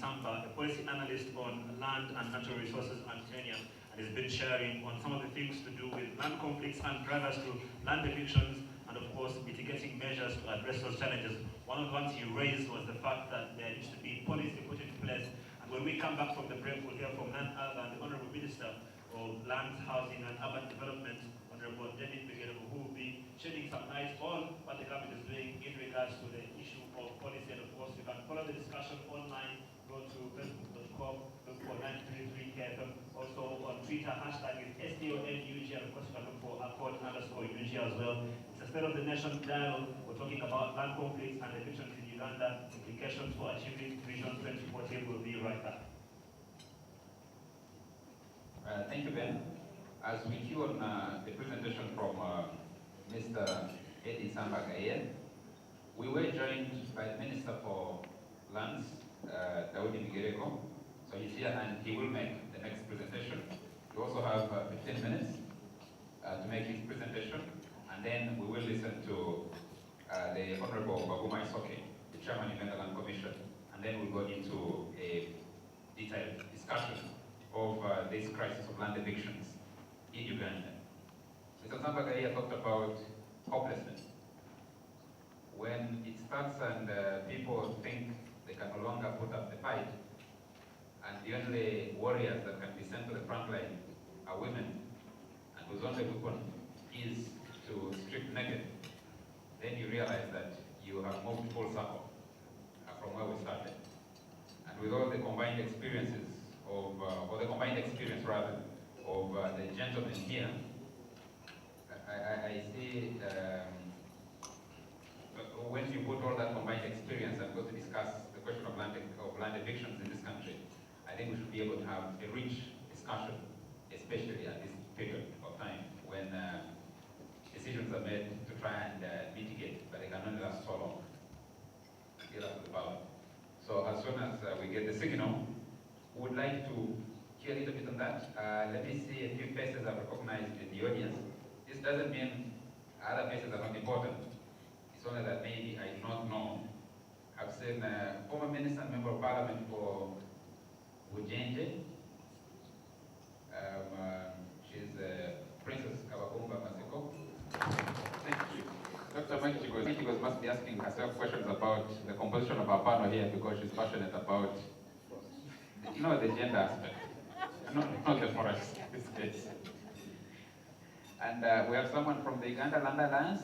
Samba, a policy analyst on land and natural resources and Kenya, and has been sharing on some of the things to do with land conflicts and drivers to land evictions, and of course mitigating measures to address those challenges. One of the ones he raised was the fact that there needs to be policy put into place, and when we come back from the break, we'll hear from none other than the Honourable Minister of Lands, Housing and Urban Development, Honourable David Begero, who will be shedding some light on what the government is doing in regards to the issue of policy. And of course, you can follow the discussion online. Go to facebook.com, look for 933KFM. Also on Twitter, hashtag is SDONUG, and of course you can look for _UG as well. It's a State of the Nation dialogue. We're talking about land conflicts and evictions in Uganda, implications for achieving Vision 2040. We'll be right back. Thank you, Ben. As we hear on the presentation from Mr. Eddie Sambagaye, we were joined by the Minister for Lands, Daudi Migereko. So he's here and he will make the next presentation. We also have 15 minutes to make his presentation, and then we will listen to the Honorable Baguma Isoke, the Chairman of the Land Commission, and then we'll go into a detailed discussion of this crisis of land evictions in Uganda. Mr. Sambagaye talked about hopelessness. When it starts and people think they can no longer put up the fight, and the only warriors that can be sent to the front line are women, and whose only weapon is to strip naked, then you realize that you have moved full circle from where we started. And with all the combined experiences of, or the combined experience rather, of the gentlemen here, I see when you put all that combined experience and go to discuss the question of land evictions in this country, I think we should be able to have a rich discussion, especially at this period of time when decisions are made to try and mitigate, but they can only last so long to get up to the power. So as soon as we get the signal, we would like to hear a little bit on that. Let me see a few faces I've recognized in the audience. This doesn't mean other faces are not important. It's only that maybe I do not know. I've seen former Minister and Member of Parliament for Bujenje. She's Princess Kabakumba Masiko. Thank you. Dr. Mike must be asking herself questions about the composition of our panel here because she's passionate about the gender aspect, not the forest space. And we have someone from the Uganda Land Alliance,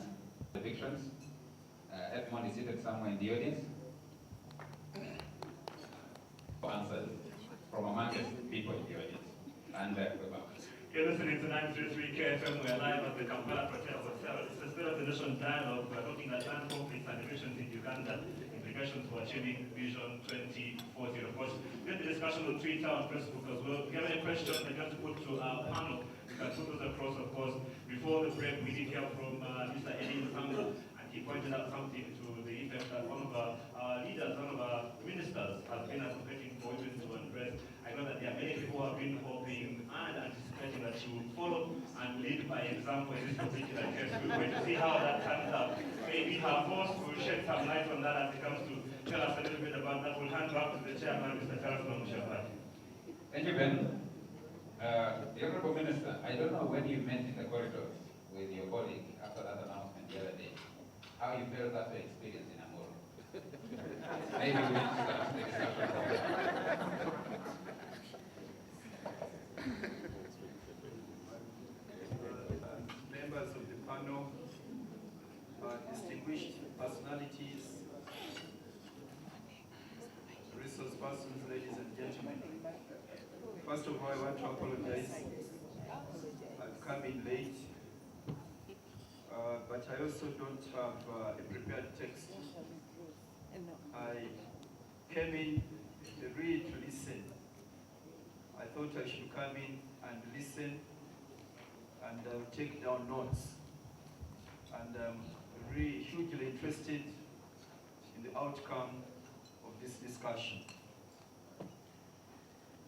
Evictions. Everyone is seated somewhere in the audience. Answers from among the people in the audience. And we're back. You're listening to 933 KFM. We're live at the Kampala Protest Hotel. It's a State of the Nation dialogue. We're looking at land conflicts and evictions in Uganda, implications for achieving Vision 2040. Of course, we had the discussion on Twitter and Facebook as well. If you have any questions that you want to put to our panel, you can put those across, of course. Before the break, we did hear from Mr. Eddie Samba, and he pointed out something to the effect that one of our leaders, one of our ministers, has been advocating for women to address. I know that there are many people who have been hoping and anticipating that she will follow and lead by example in this particular case. We're going to see how that turns out. Maybe her boss will shed some light on that as it comes to tell us a little bit about that. We'll hand back to the chairman, Mr. Charles Mamushapai. Thank you, Ben. The Honorable Minister, I don't know when you met in the corridors with your colleague after that announcement the other day, how you felt after experience in Amoro. Maybe we need to start the discussion. Members of the panel, distinguished personalities, resource persons, ladies and gentlemen. First of all, I want to apologize. I've come in late, but I also don't have a prepared text. I came in really to listen. I thought I should come in and listen and take down notes. And I'm really hugely interested in the outcome of this discussion.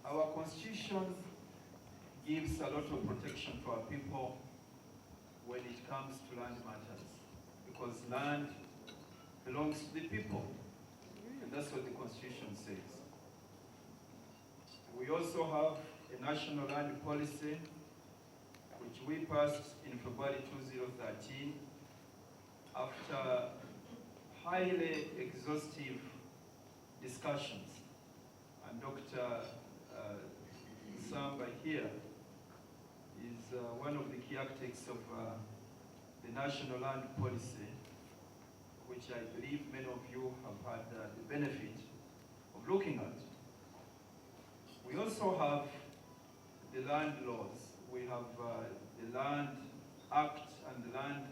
Our constitution gives a lot of protection to our people when it comes to land matters, because land belongs to the people, and that's what the constitution says. also have a national land policy which we passed in February 2013 after highly exhaustive discussions. And Dr. Samba here is one of the key architects of the national land policy, which I believe many of you have had the benefit of looking at. We also have the land laws. We have the Land Act and the Land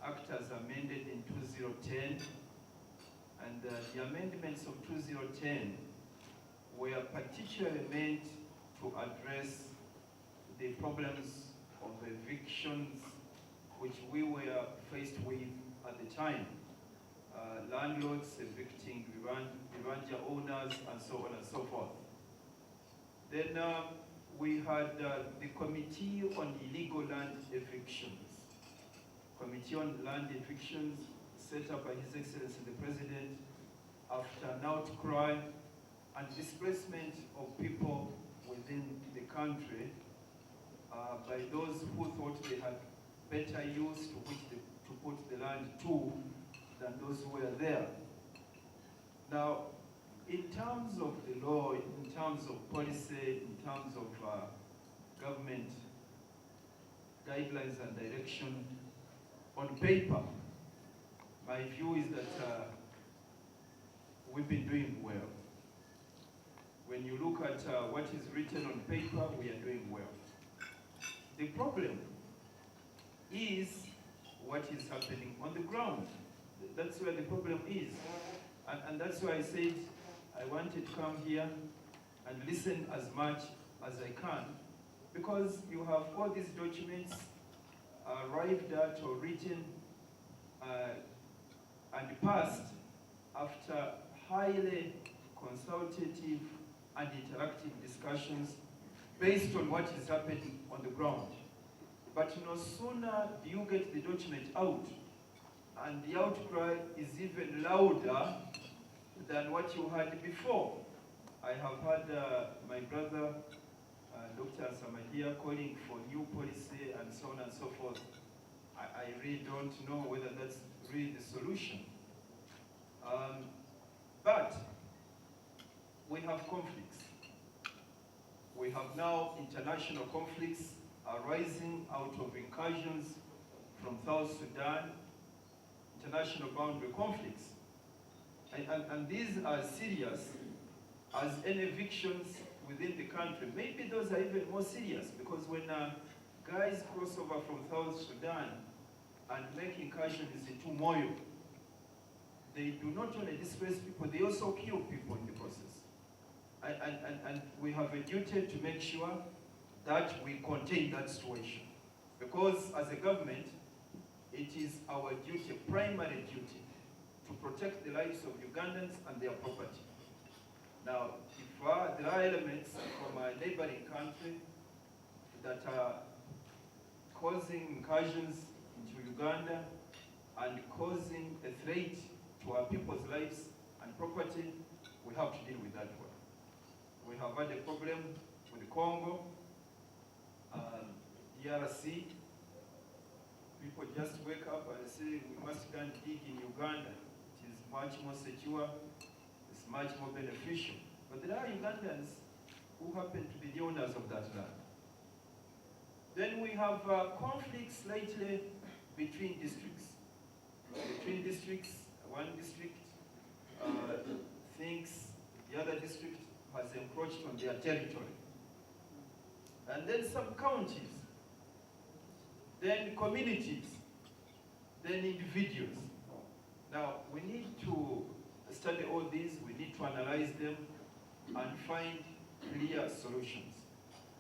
Act as amended in 2010. And the amendments of 2010 were particularly meant to address the problems of evictions which we were faced with at the time. Landlords evicting Vivanja owners and so on and so forth. Then we had the Committee on Illegal Land Evictions. Committee on Land Evictions set up by His Excellency the President after an outcry and displacement of people within the country by those who thought they had better use to which to put the land to than those who were there. Now, in terms of the law, in terms of policy, in terms of government guidelines and direction, on paper, my view is that we've been doing well. When you look at what is written on paper, we are doing well. The problem is what is happening on the ground. That's where the problem is. And that's why I said I wanted to come here and listen as much as I can, because you have all these documents arrived at or written and passed after highly consultative and interactive discussions based on what is happening on the ground. But no sooner do you get the document out, and the outcry is even louder than what you had before. I have had my brother, Dr. Samahia, calling for new policy and so on and so forth. I really don't know whether that's really the solution. But we have conflicts. We have now international conflicts arising out of incursions from South Sudan, international boundary conflicts. And these are serious as any evictions within the country. Maybe those are even more serious, because when guys cross over from South Sudan and make incursions into Moyo, they do not only displace people, they also kill people in the process. And we have a duty to make sure that we contain that situation. Because as a government, it is our duty, primary duty, to protect the lives of Ugandans and their property. Now, if there are elements from a neighboring country that are causing incursions into Uganda and causing a threat to our people's lives and property, we have to deal with that one. We have had a problem with Congo, DRC. People just wake up and say, we must go and dig in Uganda. It is much more secure, it's much more beneficial. But there are Ugandans who happen to be the owners of that land. Then we have conflicts lately between districts. Between districts, one district thinks the other district has encroached on their territory. And then some counties, then communities, then individuals. Now, we need to study all these, we need to analyze them and find clear solutions.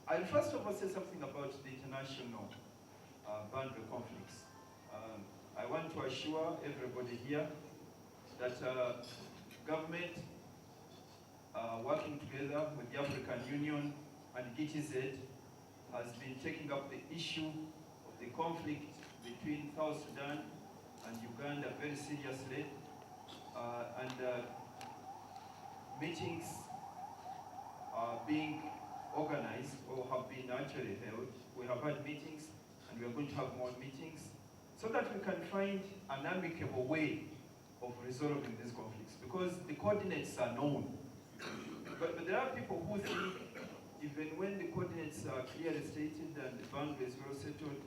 I'll first of all say something about the international boundary conflicts. I want to assure everybody here that government working together with the African Union and GTZ has been taking up the issue of the conflict between South Sudan and Uganda very seriously, and meetings are being organized or have been actually held. We have had meetings, and we are going to have more meetings, so that we can find an amicable way of resolving these conflicts, because the coordinates are known. But there are people who think even when the coordinates are clearly stated and the boundary is well settled,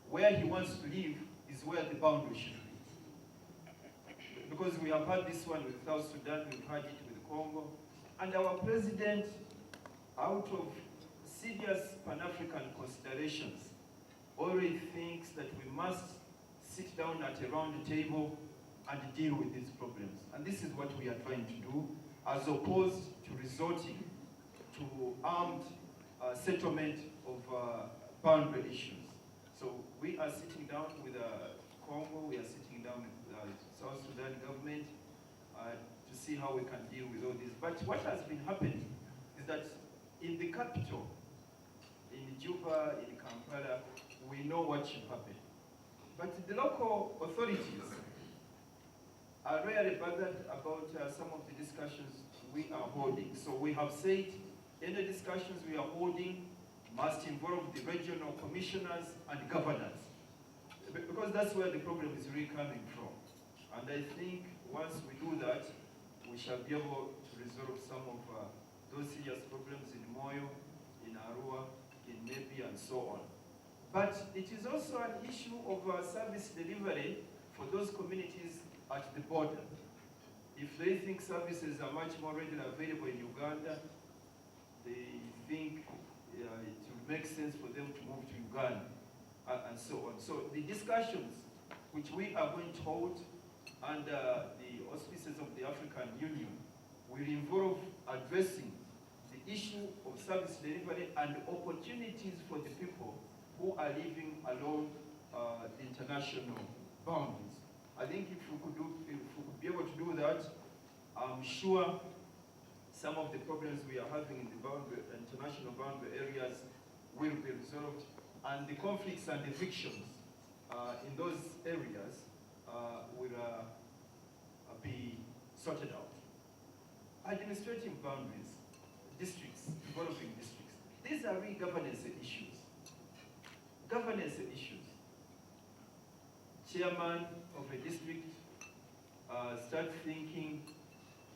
where he wants to live is where the boundary should be. Because we have had this one with South Sudan, we've had it with Congo, and our president, out of serious Pan-African considerations, already thinks that we must sit down at a round table and deal with these problems. And this is what we are trying to do, as opposed to resorting to armed settlement of boundary issues. So we are sitting down with Congo, we are sitting down with South Sudan government to see how we can deal with all this. But what has been happening is that in the capital, in Juba, in Kampala, we know what should happen. But the local authorities are rarely bothered about some of the discussions we are holding. So we have said any discussions we are holding must involve the regional commissioners and governors, because that's where the problem is really coming from. And I think once we do that, we shall be able to resolve some of those serious problems in Moyo, in Arua, in Mebi, and so on. But it is also an issue of service delivery for those communities at the border. If they think services are much more readily available in Uganda, they think it would make sense for them to move to Uganda, and so on. So the discussions which we are going to hold under the auspices of the African Union will involve addressing the issue of service delivery and opportunities for the people who are living along the international boundaries. I think if we could be able to do that, I'm sure some of the problems we are having in the international boundary areas will be resolved, and the conflicts and evictions in those areas will be sorted out. Administrative boundaries, districts, developing districts, these are really governance issues. Governance issues. Chairman of a district start thinking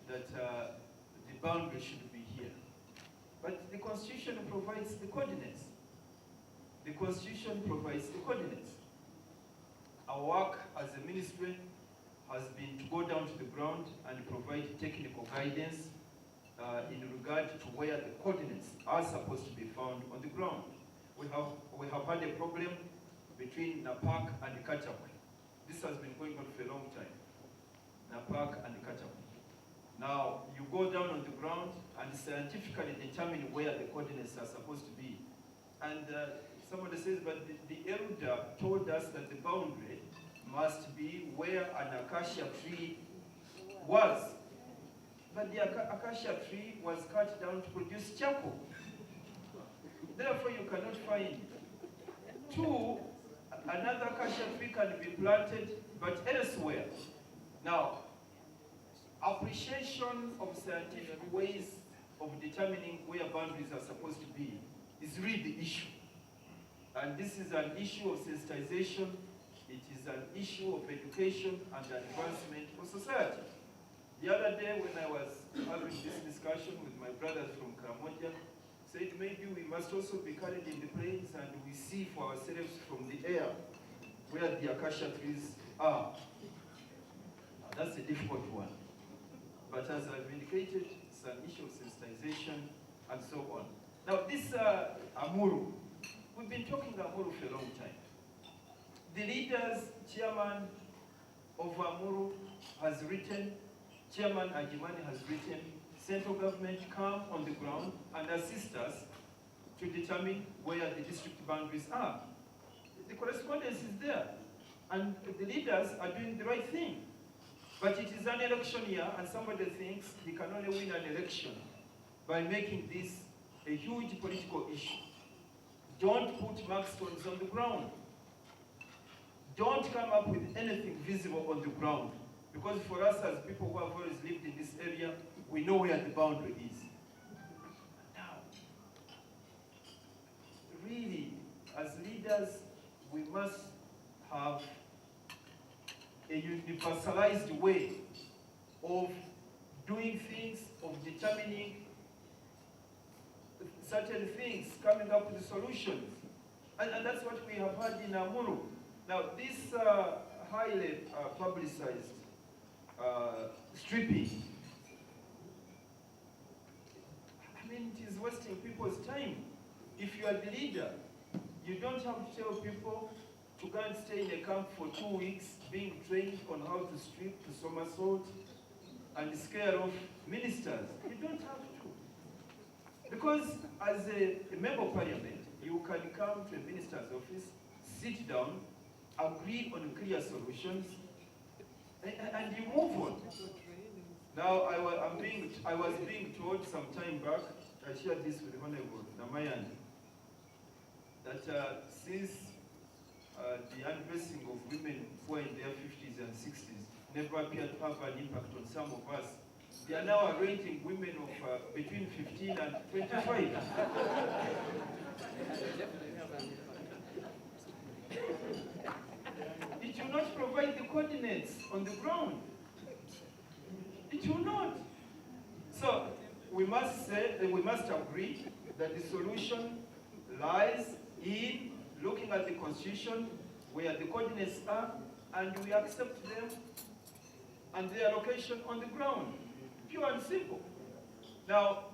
that the boundary should be here. But the Constitution provides the coordinates. The Constitution provides the coordinates. Our work as a ministry has been to go down to the ground and provide technical guidance in regard to where the coordinates are supposed to be found on the ground. We have had a problem between Napak and Kachapwe. This has been going on for a long time. Napak and Kachapwe. Now, you go down on the ground and scientifically determine where the coordinates are supposed to be. And somebody says, but the elder told us that the boundary must be where an acacia tree was. But the acacia tree was cut down to produce charcoal. Therefore, you cannot find. Two, another acacia tree can be planted, but elsewhere. Now, appreciation of scientific ways of determining where boundaries are supposed to be is really the issue. And this is an issue of sensitization, it is an issue of education and advancement for society. The other day when I was having this discussion with my brothers from Karamoja, said maybe we must also be carried in the plains and we see for ourselves from the air where the acacia trees are. Now, that's a difficult one. But as I've indicated, it's an issue of sensitization and so on. Now this Amuru, we've been talking Amuru for a long time. The leaders, chairman of Amuru has written, Chairman Ajimani has written, central government come on the ground and assist us to determine where the district boundaries are. The correspondence is there, and the leaders are doing the right thing. But it is an election year, and somebody thinks he can only win an election by making this a huge political issue. Don't put markstones on the ground. Don't come up with anything visible on the ground. Because for us as people who have always lived in this area, we know where the boundary is. Now, leaders, we must have a universalized way of doing things, of determining certain things, coming up with solutions. And that's what we have had in Amuru. Now, this highly publicized stripping, I mean, it is wasting people's time. If you are the leader, you don't have to tell people to go and stay in a camp for 2 weeks, being trained on how to strip, to somersault, and scare off ministers. You don't have to. Because as a member of parliament, you can come to a minister's office, sit down, agree on clear solutions, and you move on. Now, I was being told some time back, I shared this with Honorable Namayan, that since the undressing of women who are in their 50s and 60s never appeared to have an impact on some of us, they are now rating women of between 15 and 25. It will not provide the coordinates on the ground. It will not. So we must say, we must agree that the solution lies in looking at the Constitution, where the coordinates are, and we accept them and their location on the ground. Pure and simple. Now,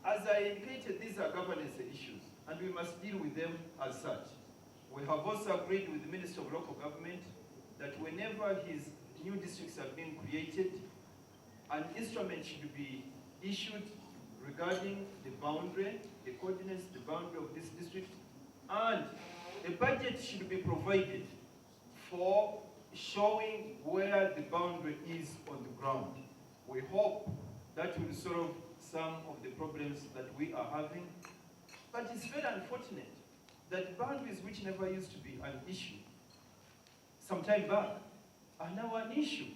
as I indicated, these are governance issues, and we must deal with them as such. We have also agreed with the Minister of Local Government that whenever his new districts are being created, an instrument should be issued regarding the boundary, the coordinates, the boundary of this district, and a budget should be provided for showing where the boundary is on the ground. We hope that will solve some of the problems that we are having. But it's very unfortunate that boundaries which never used to be an issue some time back are now an issue.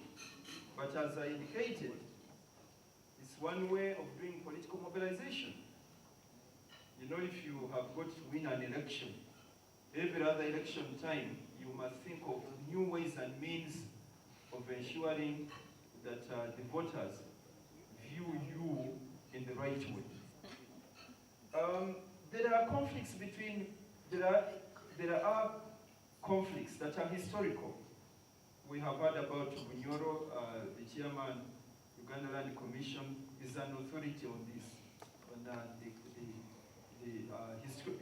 But as I indicated, it's one way of doing political mobilization. You know, if you have got to win an election, every other election time, you must think of new ways and means of ensuring that the voters view you in the right way. There are conflicts between, there are conflicts that are historical. We have heard about Bunyoro, the chairman, Uganda-Land Commission, is an authority on this, on the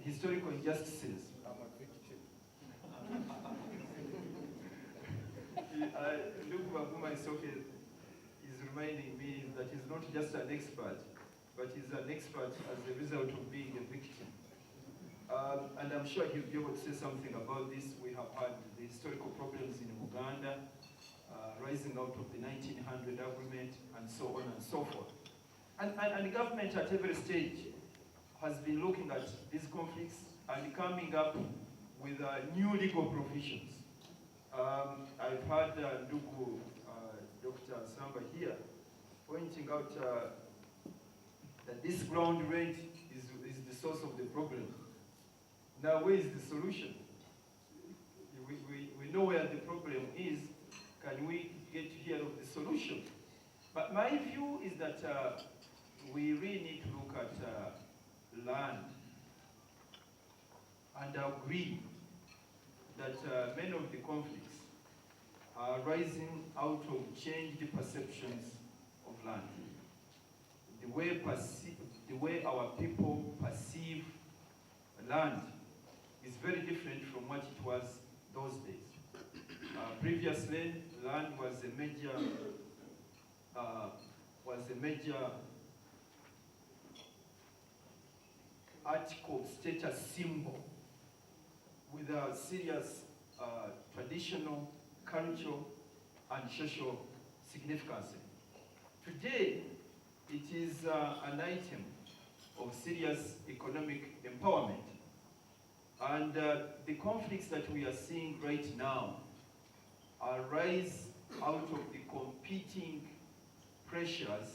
historical injustices. Luke Baguma is reminding me that he's not just an expert, but he's an expert as a result of being a victim. And I'm sure he'll be able to say something about this. We have had the historical problems in Uganda, rising out of the 1900 agreement, and so on and so forth. And the government at every stage has been looking at these conflicts and coming up with new legal provisions. I've heard Ndugu, Dr. Samba here, pointing out that this ground rent is the source of the problem. Now, where is the solution? We know where the problem is. Can we get to hear of the solution? But my view is that we really need to look at land and agree that many of the conflicts are rising out of changed perceptions of land. The way our people perceive land is very different from what it was those days. Previously, land was a major article status symbol with a serious traditional, cultural, and social significance. Today, it is an item of serious economic empowerment. And the conflicts that we are seeing right now arise out of the competing pressures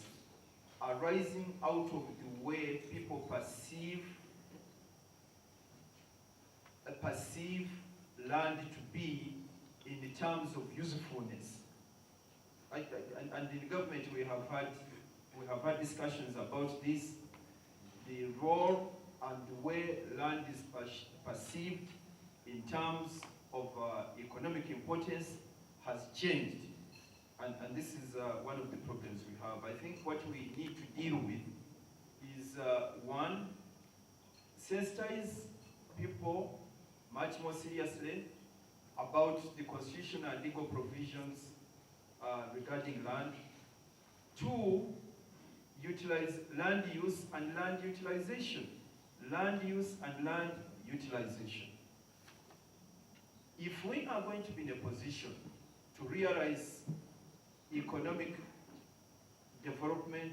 arising out of the way people perceive perceive land to be in the terms of usefulness. And in government we have had discussions about this. The role and the way land is perceived in terms of economic importance has changed. And this is one of the problems we have. I think what we need to deal with is, one, sensitize people much more seriously about the constitutional and legal provisions regarding land. Two, utilize land use and land utilization. Land use and land utilization. If we are going to be in a position to realize economic development,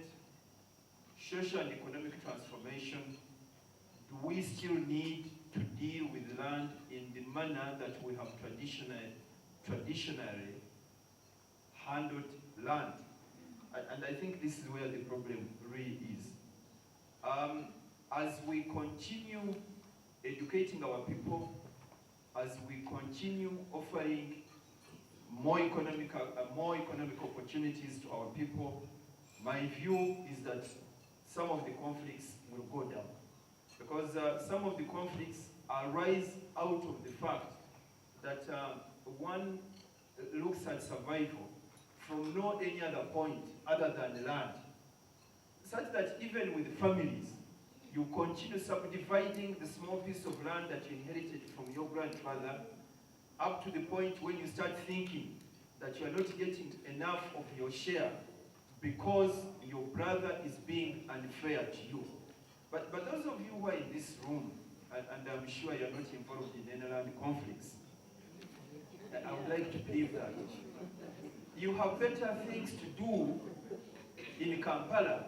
social and economic transformation, do we still need to deal with land in the manner that we have traditionally handled land? And I think this is where the problem really is. As we continue educating our people, as we continue offering more economic opportunities to our people, my view is that some of the conflicts will go down. Because some of the conflicts arise out of the fact that one looks at survival from no any other point other than land, such that even with families, you continue subdividing the small piece of land that you inherited from your grandfather up to the point when you start thinking that you are not getting enough of your share because your brother is being unfair to you. But those of you who are in this room, and I'm sure you're not involved in any land conflicts, I would like to believe that you have better things to do in Kampala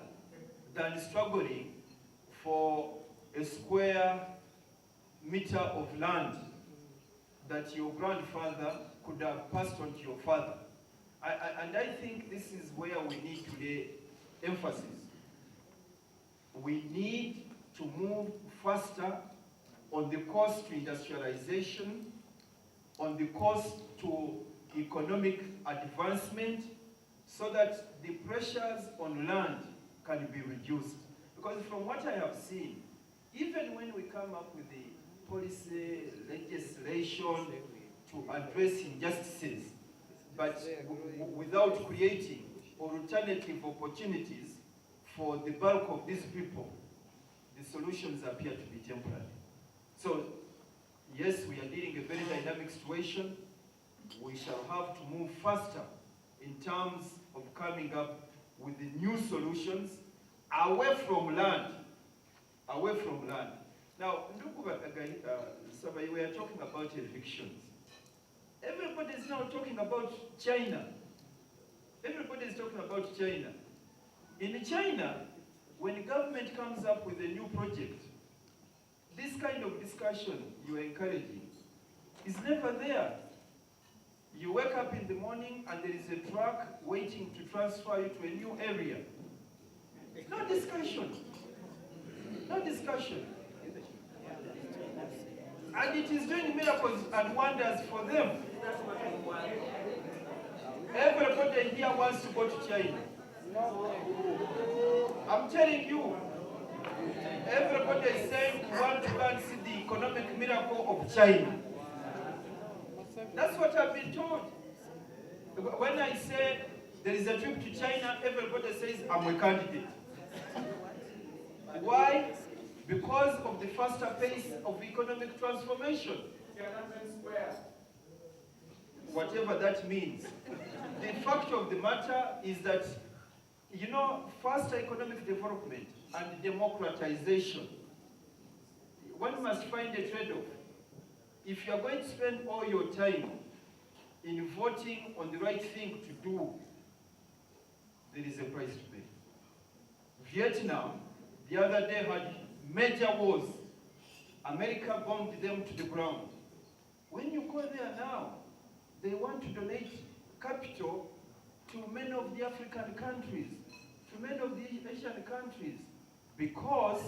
than struggling for a square meter of land that your grandfather could have passed on to your father. And I think this is where we need to lay emphasis. We need to move faster on the course to industrialization, on the course to economic advancement, so that the pressures on land can be reduced. Because from what I have seen, even when we come up with the policy legislation to address injustices, but without creating alternative opportunities for the bulk of these people, the solutions appear to be temporary. So, yes, we are dealing with a very dynamic situation. We shall have to move faster in terms of coming up with the new solutions away from land. Away from land. Now, Sabai, we are talking about evictions. Everybody is now talking about China. Everybody is talking about China. In China, when the government comes up with a new project, this kind of discussion you are encouraging is never there. You wake up in the morning and there is a truck waiting to transfer you to a new area. No discussion. No discussion. And it is doing miracles and wonders for them. Everybody here wants to go to China. I'm telling you, everybody is saying we want to go and see the economic miracle of China. That's what I've been told. When I say there is a trip to China, everybody says I'm a candidate. Why? Because of the faster pace of economic transformation. Whatever that means. The fact of the matter is that, you know, faster economic development and democratization, one must find a trade-off. If you are going to spend all your time in voting on the right thing to do, there is a price to pay. Vietnam, the other day, had major wars. America bombed them to the ground. When you go there now, they want to donate capital to many of the African countries, to many of the Asian countries, because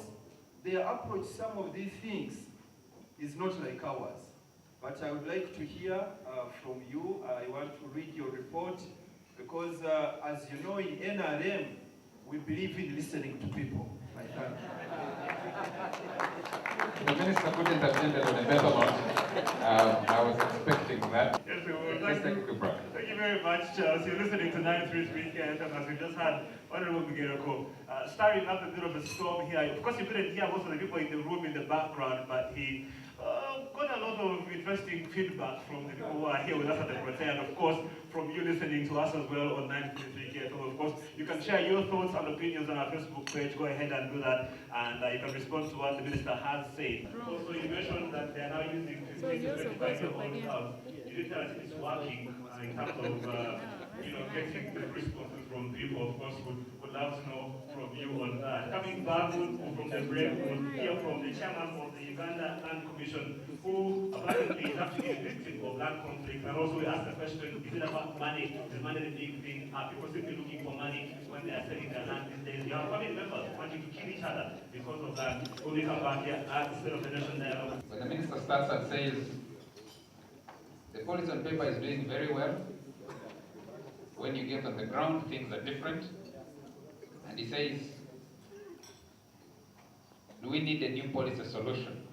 their approach to some of these things is not like ours. But I would like to hear from you. I want to read your report because, as you know, in NRM, we believe in listening to people. I thank you. The minister couldn't have ended on a better note. I was expecting that. Yes, well, thank you very much, Charles. You're listening to 933 KFM as we just had Honorable Miguel starting up a bit of a storm here. Of course, you couldn't hear most of the people in the room in the background, but he got a lot of interesting feedback from the people who are here with us at the Protea, and of course, from you listening to us as well on 933 KFM. Of course, you can share your thoughts and opinions on our Facebook page. Go ahead and do that, and you can respond to what the minister has said. Also, you mentioned that they are now using 15 to 25-year-old cars. You didn't tell us if it's working in terms of getting the responses from people. Of course, would love to know from you on that. Coming back from the break, we'll hear from the chairman of the Uganda Land Commission, who apparently is actually a victim of land conflict. And also we asked the question, is it about money? Is money the big thing? Are people simply looking for money when they are selling their land these days? You have family members wanting to kill each other because of that. When we come back here at the State of the Nation dialogue. When the minister starts and says, the policy on paper is doing very well. When you get on the ground, things are different. And he says, do we need a new policy solution?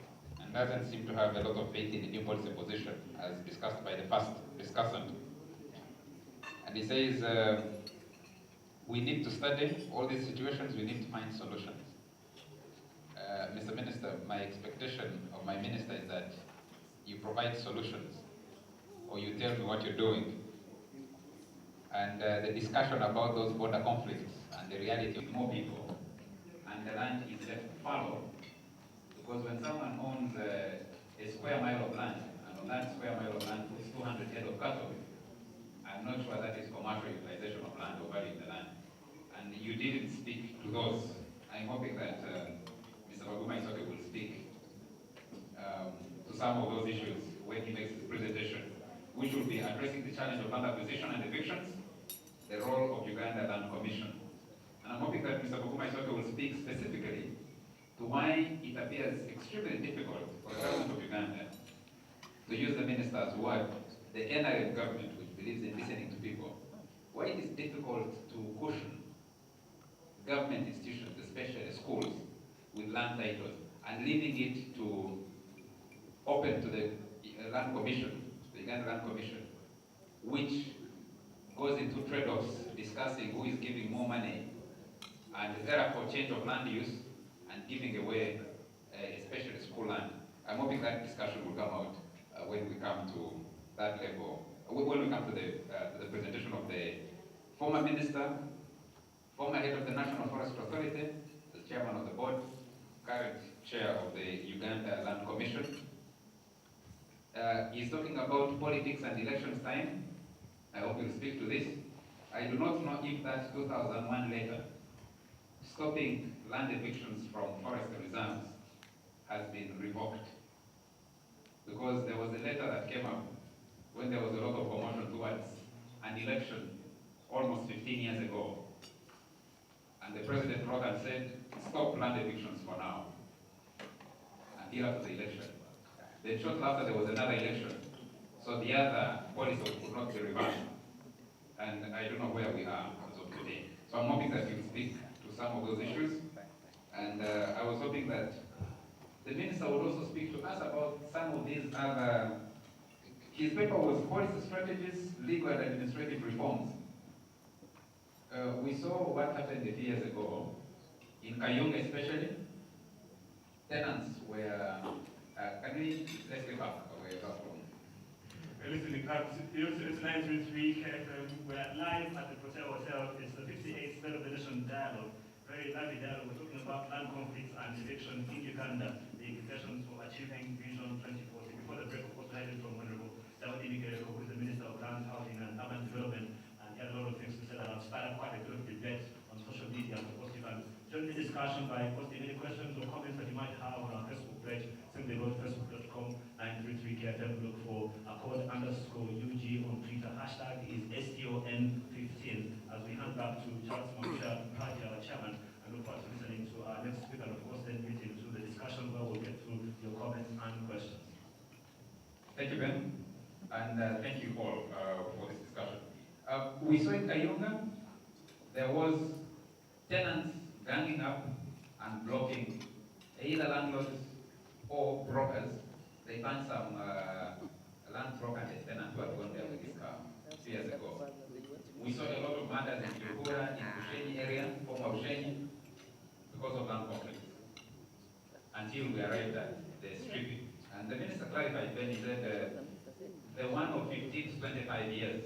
And doesn't seem to have a lot of faith in the new policy position, as discussed by the first discussant. And he says, we need to study all these situations, we need to find solutions. Mr. Minister, my expectation of my minister is that you provide solutions, or you tell me what you're doing. And the discussion about those border conflicts and the reality of more people, and the land is left fallow. Because when someone owns a square mile of land, and on that square mile of land puts 200 head of cattle, I'm not sure that is commercial utilization of land or value in the land. And you didn't speak to those. I'm hoping that Mr. Baguma Isoke will speak to some of those issues when he makes his presentation, which will be addressing the challenge of land acquisition and evictions, the role of Uganda Land Commission. And I'm hoping that Mr. Baguma Isoke will speak specifically to why it appears extremely difficult for the government of Uganda to use the minister's word, the NRM government, which believes in listening to people, why it is difficult to cushion government institutions, especially schools, with land titles, and leaving it to open to the Land Commission, the Uganda Land Commission, which goes into trade-offs, discussing who is giving more money, and therefore change of land use, and giving away, especially school land. I'm hoping that discussion will come out when we come to that level, when we come to the presentation of the former minister, former head of the National Forest Authority, the chairman of the board, current chair of the Uganda Land Commission. He's talking about politics and elections time. I hope you'll speak to this. I do not know if that 2001 letter stopping land evictions from forest reserves has been revoked. Because there was a letter that came up when there was a lot of commotion towards an election almost 15 years ago. And the president wrote and said, stop land evictions for now, until after the election. Then shortly after there was another election, so the other policy could not be reversed. And I don't know where we are as of today. So I'm hoping that you'll speak to some of those issues. And I was hoping that the minister would also speak to us about some of these other, his paper was policy strategies, legal and administrative reforms. We saw what happened a few years ago, in Kayunga especially. Tenants were, let's get back where you're from. Listening back, it's 933 KFM. We're live at the Protea Hotel. It's the 58th State of the Nation dialogue. Very lively dialogue. We're talking about land conflicts and evictions in Uganda, the implications for achieving Vision 2040. Before the break, of course, I heard from Honorable David Miguel, who is the Minister of Land, Housing and Urban Development, and he had a lot of things to say that have started quite a bit of debate on social media. Of course, you can join the discussion by posting any questions or comments that you might have on our Facebook page. Simply go to facebook.com/933KFM. Look for _UG on Twitter. Hashtag is STON15. As we hand back to Charles Mamusha, our chairman, and look forward to listening to our next speaker, and of course then getting to the discussion where we'll get through your comments and questions. Ben, and thank you all for this discussion. We saw in Kayunga, there was tenants ganging up and blocking either landlords or brokers. They found some land broker and a tenant who had gone there with his car 2 years ago. We saw a lot of murders in Kilgura, in Bushenyi area, former Bushenyi, because of land conflicts. Until we arrived at the stripping. And the minister clarified when he said the one of 15 to 25 years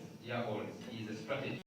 olds is a strategy.